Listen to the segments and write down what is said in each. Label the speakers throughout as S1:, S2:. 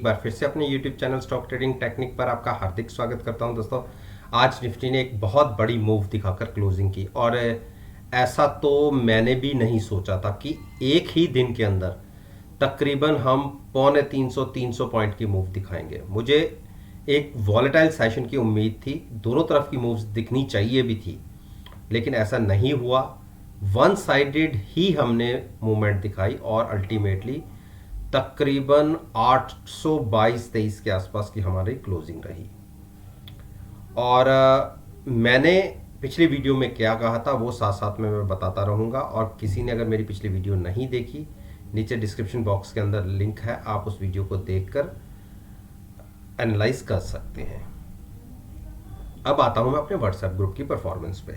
S1: एक बार फिर से अपने YouTube channel stock trading technique पर आपका हार्दिक स्वागत करता हूं दोस्तों। आज निफ्टी ने एक बहुत बड़ी मूव दिखाकर क्लोजिंग की और ऐसा तो मैंने भी नहीं सोचा था कि एक ही दिन के अंदर तकरीबन हम पौने 300 पॉइंट की मूव दिखाएंगे। मुझे एक वॉलेटाइल सेशन की उम्मीद थी, दोनों तरफ की मूव्स दिखनी चाहिए भी थी, लेकिन ऐसा नहीं हुआ। वन साइडेड ही हमने मूवमेंट दिखाई और अल्टीमेटली तकरीबन 822-23 के आसपास की हमारी क्लोजिंग रही। और मैंने पिछली वीडियो में क्या कहा था वो साथ साथ में मैं बताता रहूँगा। और किसी ने अगर मेरी पिछली वीडियो नहीं देखी, नीचे डिस्क्रिप्शन बॉक्स के अंदर लिंक है, आप उस वीडियो को देखकर एनालाइज कर सकते हैं। अब आता हूँ मैं अपने व्हाट्सएप ग्रुप की परफॉर्मेंस पे।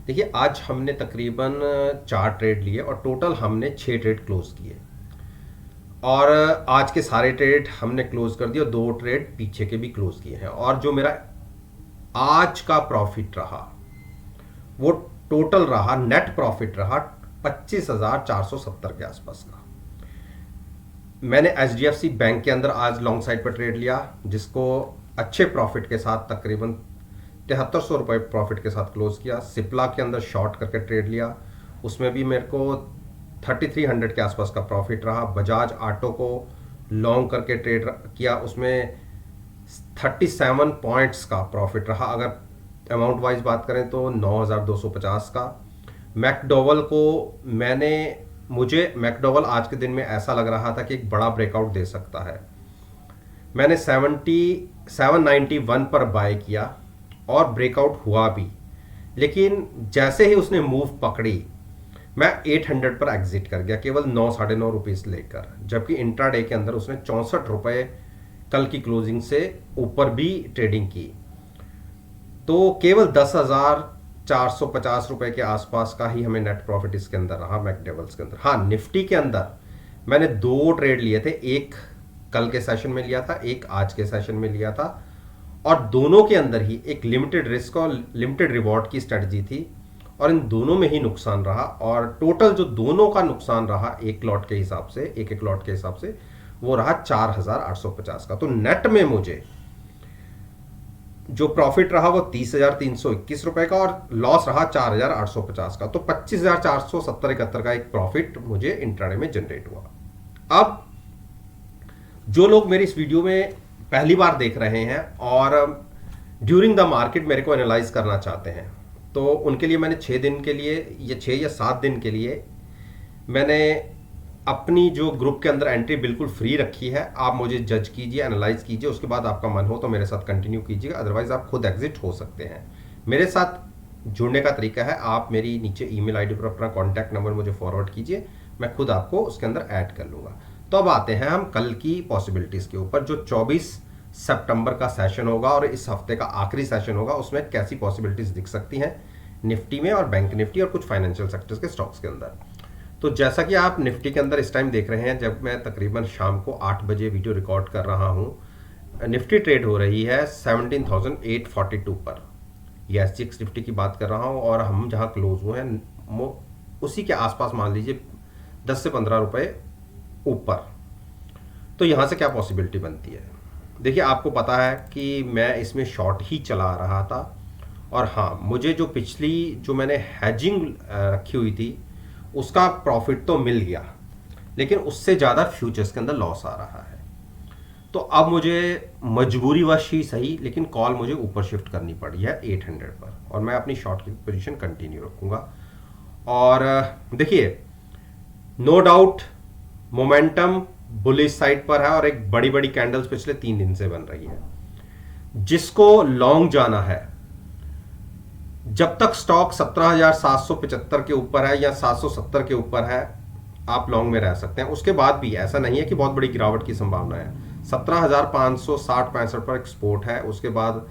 S1: देखिए, आज हमने तकरीबन 4 ट्रेड लिए और टोटल हमने 6 ट्रेड क्लोज किए और आज के सारे ट्रेड हमने क्लोज कर दिए और 2 ट्रेड पीछे के भी क्लोज किए हैं। और जो मेरा आज का प्रॉफिट रहा वो टोटल रहा, नेट प्रॉफिट रहा 25,470 के आसपास का। मैंने HDFC बैंक के अंदर आज लॉन्ग साइड पर ट्रेड लिया, जिसको अच्छे प्रॉफिट के साथ तकरीबन 7300 रुपये प्रॉफिट के साथ क्लोज किया। सिप्ला के अंदर शॉर्ट करके ट्रेड लिया, उसमें भी मेरे को 3300 के आसपास का प्रॉफिट रहा। बजाज ऑटो को लॉन्ग करके ट्रेड किया, उसमें 37 पॉइंट्स का प्रॉफिट रहा। अगर अमाउंट वाइज बात करें तो 9250 का। मैकडोवल को मुझे मैकडोवल आज के दिन में ऐसा लग रहा था कि एक बड़ा ब्रेकआउट दे सकता है। मैंने 791 पर बाय किया और ब्रेकआउट हुआ भी, लेकिन जैसे ही उसने मूव पकड़ी मैं 800 पर एग्जिट कर गया, केवल 9 साढ़े 9 रुपीज़ लेकर। जबकि इंट्राडे के अंदर उसने 64 रुपये कल की क्लोजिंग से ऊपर भी ट्रेडिंग की। तो केवल 10,450 रुपये के आसपास का ही हमें नेट प्रॉफिट इसके अंदर रहा मैकडोवल्स के अंदर। हाँ, निफ्टी के अंदर मैंने 2 ट्रेड लिए थे, एक कल के सेशन में लिया था, एक आज के सेशन में लिया था, और दोनों के अंदर ही एक लिमिटेड रिस्क और लिमिटेड रिवॉर्ड की स्ट्रेटजी थी और इन दोनों में ही नुकसान रहा। और टोटल जो दोनों का नुकसान रहा एक लॉट के हिसाब से, एक लॉट के हिसाब से, वो रहा 4,850 का। तो नेट में मुझे जो प्रॉफिट रहा वो 30,321 रुपए का और लॉस रहा 4,850 का। तो 25,470-71 का एक प्रॉफिट मुझे इंट्राडे में जनरेट हुआ। अब जो लोग मेरी इस वीडियो में पहली बार देख रहे हैं और ड्यूरिंग द मार्केट मेरे को एनालाइज करना चाहते हैं, तो उनके लिए मैंने 6 दिन के लिए, ये 6 या 7 दिन के लिए मैंने अपनी जो ग्रुप के अंदर एंट्री बिल्कुल फ्री रखी है। आप मुझे जज कीजिए, एनालाइज कीजिए, उसके बाद आपका मन हो तो मेरे साथ कंटिन्यू कीजिएगा, अदरवाइज आप खुद एग्जिट हो सकते हैं। मेरे साथ जुड़ने का तरीका है, आप मेरी नीचे ईमेल आईडी पर अपना कॉन्टैक्ट नंबर मुझे फॉरवर्ड कीजिए, मैं खुद आपको उसके अंदर ऐड कर लूँगा। तो अब आते हैं हम कल की पॉसिबिलिटीज़ के ऊपर। जो 24 सितंबर का सेशन होगा और इस हफ्ते का आखिरी सेशन होगा, उसमें कैसी पॉसिबिलिटीज़ दिख सकती हैं निफ्टी में और बैंक निफ्टी और कुछ फाइनेंशियल सेक्टर्स के स्टॉक्स के अंदर। तो जैसा कि आप निफ्टी के अंदर इस टाइम देख रहे हैं, जब मैं तकरीबन शाम को 8 बजे वीडियो रिकॉर्ड कर रहा हूं, निफ्टी ट्रेड हो रही है 17,842 पर। ये SGX निफ्टी की बात कर रहा हूं और हम जहां क्लोज हुए हैं उसी के आसपास मान लीजिए 10 से 15 रुपए ऊपर। तो यहां से क्या पॉसिबिलिटी बनती है? देखिए, आपको पता है कि मैं इसमें शॉर्ट ही चला रहा था और हाँ, मुझे जो मैंने हैजिंग रखी हुई थी उसका प्रॉफिट तो मिल गया, लेकिन उससे ज़्यादा फ्यूचर्स के अंदर लॉस आ रहा है। तो अब मुझे मजबूरीवश ही सही, लेकिन कॉल मुझे ऊपर शिफ्ट करनी पड़ी है 800 पर और मैं अपनी शॉर्ट की पोजीशन कंटिन्यू रखूँगा। और देखिए, no doubt momentum bullish side पर है और एक बड़ी बड़ी कैंडल्स पिछले 3 दिन से बन रही है। जिसको लॉन्ग जाना है, जब तक स्टॉक 17,775 के ऊपर है या 770 के ऊपर है, आप लॉन्ग में रह सकते हैं। उसके बाद भी ऐसा नहीं है कि बहुत बड़ी गिरावट की संभावना है। 17,560-65 पर एक सपोर्ट है, उसके बाद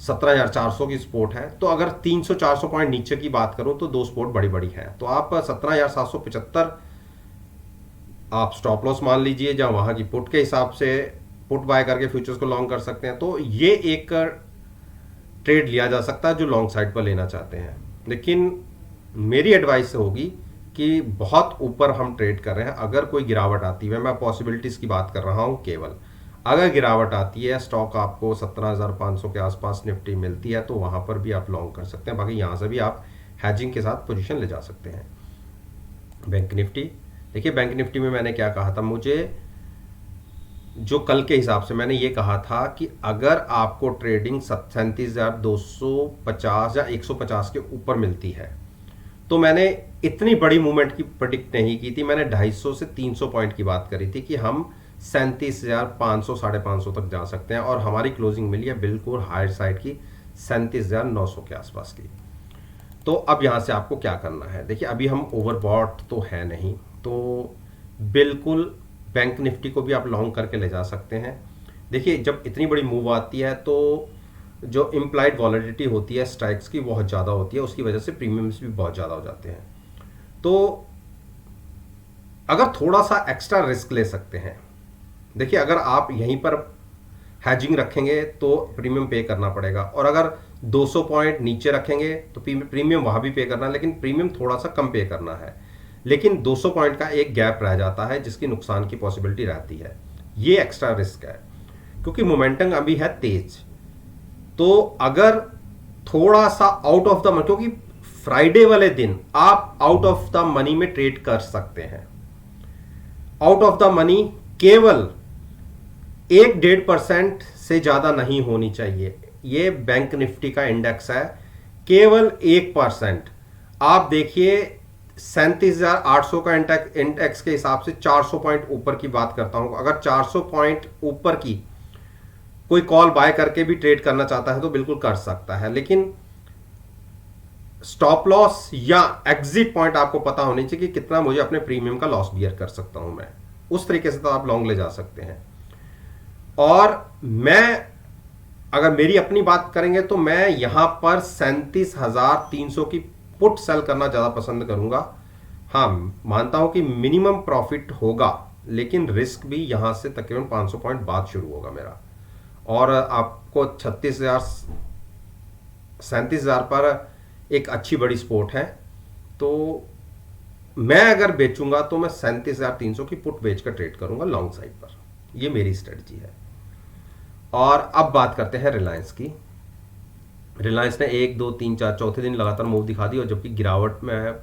S1: 17,400 की सपोर्ट है। तो अगर 300-400 पॉइंट नीचे की बात करूं तो 2 सपोर्ट बड़ी बड़ी हैं। तो आप 17,775 आप स्टॉप लॉस मान लीजिए, जहां वहां की पुट के हिसाब से पुट बाय करके फ्यूचर्स को लॉन्ग कर सकते हैं। तो ये एक ट्रेड लिया जा सकता है जो लॉन्ग साइड पर लेना चाहते हैं। लेकिन मेरी एडवाइस होगी कि बहुत ऊपर हम ट्रेड कर रहे हैं, अगर कोई गिरावट आती है, मैं पॉसिबिलिटीज़ की बात कर रहा हूं केवल, अगर गिरावट आती है, स्टॉक आपको 17,500 के आसपास निफ्टी मिलती है, तो वहां पर भी आप लॉन्ग कर सकते हैं। बाकी यहां से भी आप हैजिंग के साथ पोजीशन ले जा सकते हैं। बैंक निफ्टी, देखिए बैंक निफ्टी में मैंने क्या कहा था, मुझे जो कल के हिसाब से मैंने ये कहा था कि अगर आपको ट्रेडिंग 37,250 या 150 के ऊपर मिलती है, तो मैंने इतनी बड़ी मूवमेंट की प्रेडिक्ट नहीं की थी। मैंने 250 से 300 पॉइंट की बात करी थी कि हम 37,500 550 तक जा सकते हैं, और हमारी क्लोजिंग मिली है बिल्कुल हायर साइड की 37,900 के आसपास की। तो अब यहां से आपको क्या करना है, देखिए अभी हम ओवरबॉट तो है नहीं, तो बिल्कुल बैंक निफ्टी को भी आप लॉन्ग करके ले जा सकते हैं। देखिए जब इतनी बड़ी मूव आती है तो जो इम्प्लाइड वॉलिडिटी होती है स्ट्राइक्स की बहुत ज़्यादा होती है, उसकी वजह से प्रीमियम्स भी बहुत ज़्यादा हो जाते हैं। तो अगर थोड़ा सा एक्स्ट्रा रिस्क ले सकते हैं, देखिए अगर आप यहीं पर हैजिंग रखेंगे तो प्रीमियम पे करना पड़ेगा, और अगर 200 पॉइंट नीचे रखेंगे तो प्रीमियम वहां भी पे करना है, लेकिन प्रीमियम थोड़ा सा कम पे करना है। लेकिन 200 पॉइंट का एक गैप रह जाता है जिसकी नुकसान की पॉसिबिलिटी रहती है, ये एक्स्ट्रा रिस्क है, क्योंकि मोमेंटम अभी है तेज। तो अगर थोड़ा सा आउट ऑफ द मनी, क्योंकि फ्राइडे वाले दिन आप आउट ऑफ द मनी में ट्रेड कर सकते हैं, आउट ऑफ द मनी केवल 1-1.5% से ज्यादा नहीं होनी चाहिए। ये बैंक निफ्टी का इंडेक्स है, केवल 1%। आप देखिए 37,800 का इंडेक्स के हिसाब से 400 पॉइंट ऊपर की बात करता हूं, अगर 400 पॉइंट ऊपर की कोई कॉल बाय करके भी ट्रेड करना चाहता है तो बिल्कुल कर सकता है, लेकिन स्टॉप लॉस या एग्जिट पॉइंट आपको पता होनी चाहिए कि कितना मुझे अपने प्रीमियम का लॉस बियर कर सकता हूं मैं, उस तरीके से तो आप लॉन्ग ले जा सकते हैं। और मैं अगर मेरी अपनी बात करेंगे तो मैं यहां पर 37,300 की पुट सेल करना ज्यादा पसंद करूंगा। हाँ, मानता हूं कि मिनिमम प्रॉफिट होगा, लेकिन रिस्क भी यहां से तकरीबन 500 पॉइंट बाद शुरू होगा मेरा, और आपको 36,000 37,000 पर एक अच्छी बड़ी स्पोर्ट है। तो मैं अगर बेचूंगा तो मैं 37,300 की पुट बेचकर ट्रेड करूंगा लॉन्ग साइड पर, ये मेरी स्ट्रेटजी है। और अब बात करते हैं रिलायंस की। रिलायंस ने 1 2 3 4 चौथे दिन लगातार मूव दिखा दी, और जबकि गिरावट में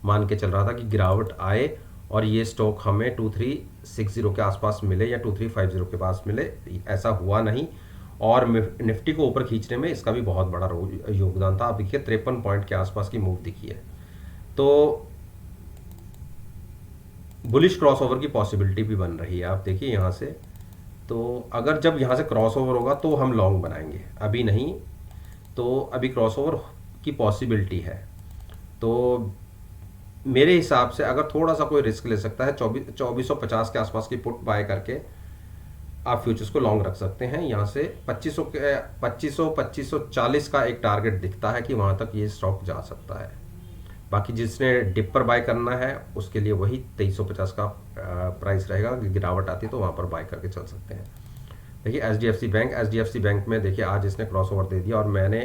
S1: मान के चल रहा था कि गिरावट आए और ये स्टॉक हमें 2360 के आसपास मिले या 2350 के पास मिले, ऐसा हुआ नहीं। और निफ्टी को ऊपर खींचने में इसका भी बहुत बड़ा योगदान था। आप देखिए 53 पॉइंट के आसपास की मूव दिखी है, तो बुलिश क्रॉसओवर की पॉसिबिलिटी भी बन रही है। आप देखिए यहाँ से, तो अगर जब यहाँ से क्रॉसओवर होगा तो हम लॉन्ग बनाएंगे, अभी नहीं, तो अभी क्रॉसओवर की पॉसिबिलिटी है। तो मेरे हिसाब से अगर थोड़ा सा कोई रिस्क ले सकता है, 2450 के आसपास की पुट बाय करके आप फ्यूचर्स को लॉन्ग रख सकते हैं। यहाँ से 2540 का एक टारगेट दिखता है कि वहाँ तक ये स्टॉक जा सकता है। बाकी जिसने डिप पर बाय करना है उसके लिए वही 2350 का प्राइस रहेगा, गिरावट आती है तो वहाँ पर बाय करके चल सकते हैं। देखिए एचडीएफसी बैंक में देखिए आज इसने क्रॉसओवर दे दिया, और मैंने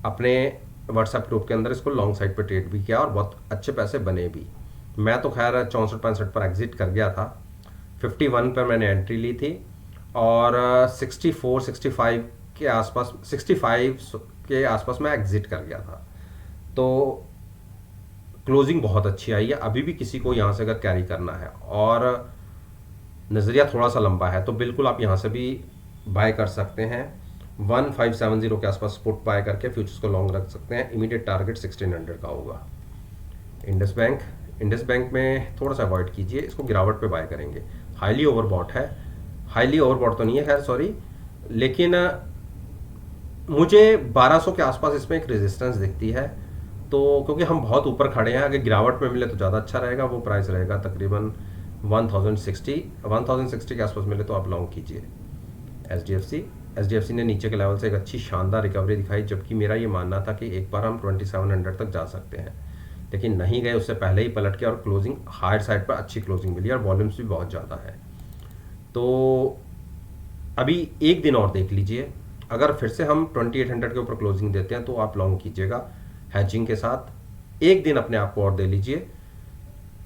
S1: अपने व्हाट्सएप ग्रुप के अंदर इसको लॉन्ग साइड पर ट्रेड भी किया और बहुत अच्छे पैसे बने भी। मैं तो खैर 64-65 पर एग्जिट कर गया था, 51 पर मैंने एंट्री ली थी, और 64-65 के आसपास 65 के आसपास मैं एग्जिट कर गया था। तो क्लोजिंग बहुत अच्छी आई है। अभी भी किसी को यहाँ से अगर कैरी करना है और नज़रिया थोड़ा सा लंबा है तो बिल्कुल आप यहाँ से भी बाय कर सकते हैं। 1570 के आसपास पुट बाय करके फ्यूचर्स को लॉन्ग रख सकते हैं। इमीडिएट टारगेट 1600 का होगा। इंडस बैंक में थोड़ा सा अवॉइड कीजिए, इसको गिरावट पे बाय करेंगे। हाईली ओवरबॉट है, हाईली ओवरबॉट तो नहीं है खैर, सॉरी, लेकिन मुझे 1200 के आसपास इसमें एक रेजिस्टेंस दिखती है। तो क्योंकि हम बहुत ऊपर खड़े हैं, अगर गिरावट में मिले तो ज़्यादा अच्छा रहेगा। वो प्राइस रहेगा तकरीबन 1060 के आसपास मिले तो आप लॉन्ग कीजिए। एचडीएफसी ने नीचे के लेवल से एक अच्छी शानदार रिकवरी दिखाई, जबकि मेरा ये मानना था कि एक बार हम 2700 तक जा सकते हैं, लेकिन नहीं गए, उससे पहले ही पलट के, और क्लोजिंग हायर साइड पर अच्छी क्लोजिंग मिली और वॉल्यूम्स भी बहुत ज़्यादा है। तो अभी एक दिन और देख लीजिए, अगर फिर से हम 2800 के ऊपर क्लोजिंग देते हैं तो आप लॉन्ग कीजिएगा हैजिंग के साथ। एक दिन अपने आप को और दे लीजिए,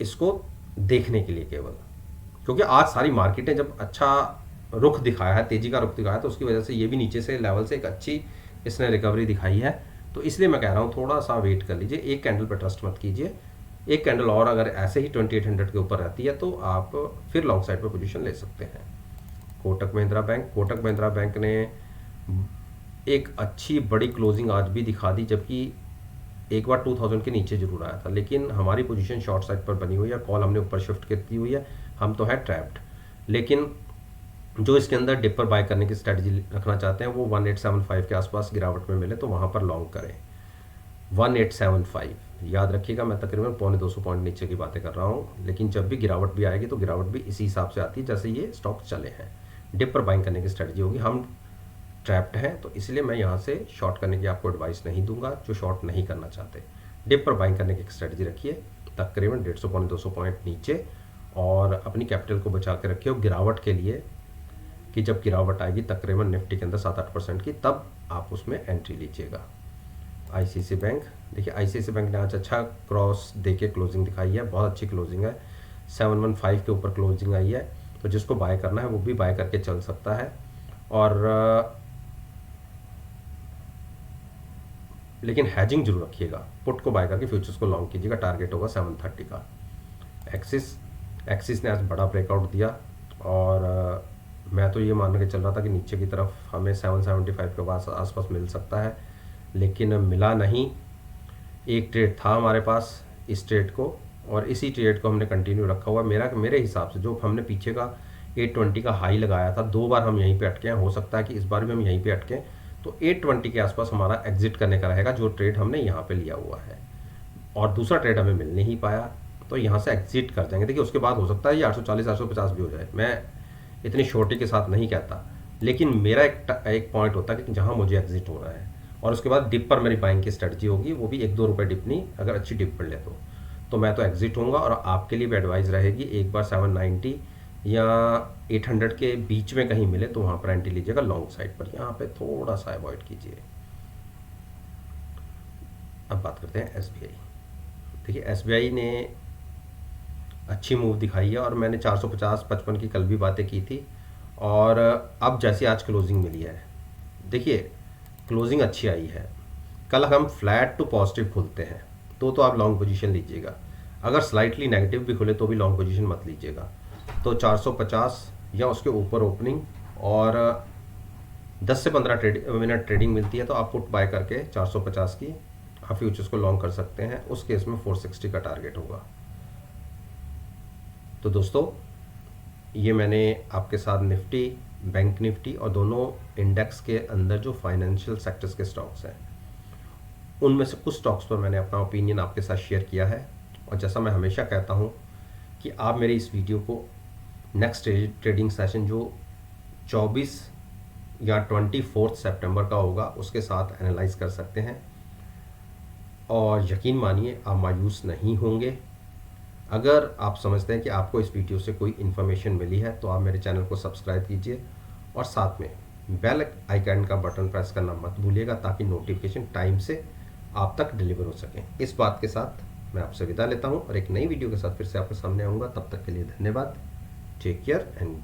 S1: इसको देखने के लिए केवल, क्योंकि आज सारी मार्केटें जब अच्छा रुख दिखाया है, तेजी का रुख दिखाया है, तो उसकी वजह से ये भी नीचे से लेवल से एक अच्छी इसने रिकवरी दिखाई है। तो इसलिए मैं कह रहा हूँ थोड़ा सा वेट कर लीजिए, एक कैंडल पर ट्रस्ट मत कीजिए, एक कैंडल और अगर ऐसे ही 2800 के ऊपर रहती है तो आप फिर लॉन्ग साइड पर पोजीशन ले सकते हैं। कोटक महिंद्रा बैंक ने एक अच्छी बड़ी क्लोजिंग आज भी दिखा दी, जबकि एक बार 2000 के नीचे जरूर आया था, लेकिन हमारी पोजीशन शॉर्ट साइड पर बनी हुई है, कॉल हमने ऊपर शिफ्ट की हुई है, हम तो है ट्रैप्ड। लेकिन जो इसके अंदर डिप पर बाय करने की स्ट्रेटजी रखना चाहते हैं वो 1875 के आसपास गिरावट में मिले तो वहाँ पर लॉन्ग करें। 1875 याद रखिएगा, मैं तकरीबन 250 पॉइंट नीचे की बातें कर रहा हूँ, लेकिन जब भी गिरावट भी आएगी तो गिरावट भी इसी हिसाब से आती है जैसे ये स्टॉक चले हैं। डिप पर बाइंग करने की स्ट्रेटजी होगी, हम ट्रैप्ड हैं तो इसलिए मैं यहाँ से शॉर्ट करने की आपको एडवाइस नहीं दूंगा जो शॉर्ट नहीं करना चाहते। डिप पर बाइंग करने की स्ट्रेटजी रखिए तकरीबन 150-200 पॉइंट नीचे, और अपनी कैपिटल को बचा के रखिए गिरावट के लिए, कि जब गिरावट आएगी तकरीबन निफ्टी के अंदर 7-8% की, तब आप उसमें एंट्री लीजिएगा। आईसीआईसी बैंक, देखिए आईसीआईसी बैंक ने आज अच्छा क्रॉस देके क्लोजिंग दिखाई है, बहुत अच्छी क्लोजिंग है, 715 के ऊपर क्लोजिंग आई है, तो जिसको बाय करना है वो भी बाय करके चल सकता है। और लेकिन हैजिंग जरूर रखिएगा, पुट को बाय करके फ्यूचर्स को लॉन्ग कीजिएगा, टारगेट होगा 730 का। एक्सिस ने आज बड़ा ब्रेकआउट दिया, और मैं तो ये मान के चल रहा था कि नीचे की तरफ हमें 775 के आसपास मिल सकता है, लेकिन मिला नहीं। एक ट्रेड था हमारे पास इस ट्रेड को, और इसी ट्रेड को हमने कंटिन्यू रखा हुआ। मेरे हिसाब से जो हमने पीछे का 820 का हाई लगाया था, 2 बार हम यहीं पे अटके हैं, हो सकता है कि इस बार भी हम यहीं पे अटकें, तो 820 के आसपास हमारा एग्जिट करने का रहेगा जो ट्रेड हमने यहाँ पे लिया हुआ है, और दूसरा ट्रेड हमें मिल नहीं पाया तो यहाँ से एग्जिट कर जाएंगे। देखिए उसके बाद हो सकता है ये 840-850 भी हो जाए, मैं इतनी शॉर्टी के साथ नहीं कहता, लेकिन मेरा एक पॉइंट होता है कि जहाँ मुझे एग्जिट होना है, और उसके बाद डिप पर मेरी बाइंग की स्ट्रेटजी होगी, वो भी 1-2 रुपये डिप नहीं, अगर अच्छी डिप पर ले तो मैं तो एग्जिट होऊंगा। और आपके लिए भी एडवाइस रहेगी, एक बार 790 या 800 के बीच में कहीं मिले तो वहाँ पर एंट्री लीजिएगा लॉन्ग साइड पर, यहाँ पे थोड़ा सा अवॉइड कीजिए। अब बात करते हैं एसबीआई। देखिए एसबीआई ने अच्छी मूव दिखाई है, और मैंने 450-55 की कल भी बातें की थी, और अब जैसी आज क्लोजिंग मिली है, देखिए क्लोजिंग अच्छी आई है। कल हम फ्लैट टू पॉजिटिव खुलते हैं तो आप लॉन्ग पोजीशन लीजिएगा, अगर स्लाइटली नेगेटिव भी खुले तो भी लॉन्ग पोजीशन मत लीजिएगा। तो 450 या उसके ऊपर ओपनिंग और 10 से 15 मिनट ट्रेडिंग मिलती है तो आप पुट बाय करके 450 की आप फ्यूचर्स को लॉन्ग कर सकते हैं। उस केस में 460 का टारगेट होगा। तो दोस्तों ये मैंने आपके साथ निफ्टी, बैंक निफ्टी और दोनों इंडेक्स के अंदर जो फाइनेंशियल सेक्टर्स के स्टॉक्स हैं उनमें से कुछ स्टॉक्स पर मैंने अपना ओपिनियन आपके साथ शेयर किया है। और जैसा मैं हमेशा कहता हूँ कि आप मेरे इस वीडियो को नेक्स्ट ट्रेडिंग सेशन जो 24 या 24 सितंबर का होगा उसके साथ एनालाइज कर सकते हैं, और यकीन मानिए आप मायूस नहीं होंगे। अगर आप समझते हैं कि आपको इस वीडियो से कोई इन्फॉर्मेशन मिली है तो आप मेरे चैनल को सब्सक्राइब कीजिए, और साथ में बेल आइकन का बटन प्रेस करना मत भूलिएगा ताकि नोटिफिकेशन टाइम से आप तक डिलीवर हो सकें। इस बात के साथ मैं आपसे विदा लेता हूं, और एक नई वीडियो के साथ फिर से आपके सामने आऊँगा। तब तक के लिए धन्यवाद। Take care and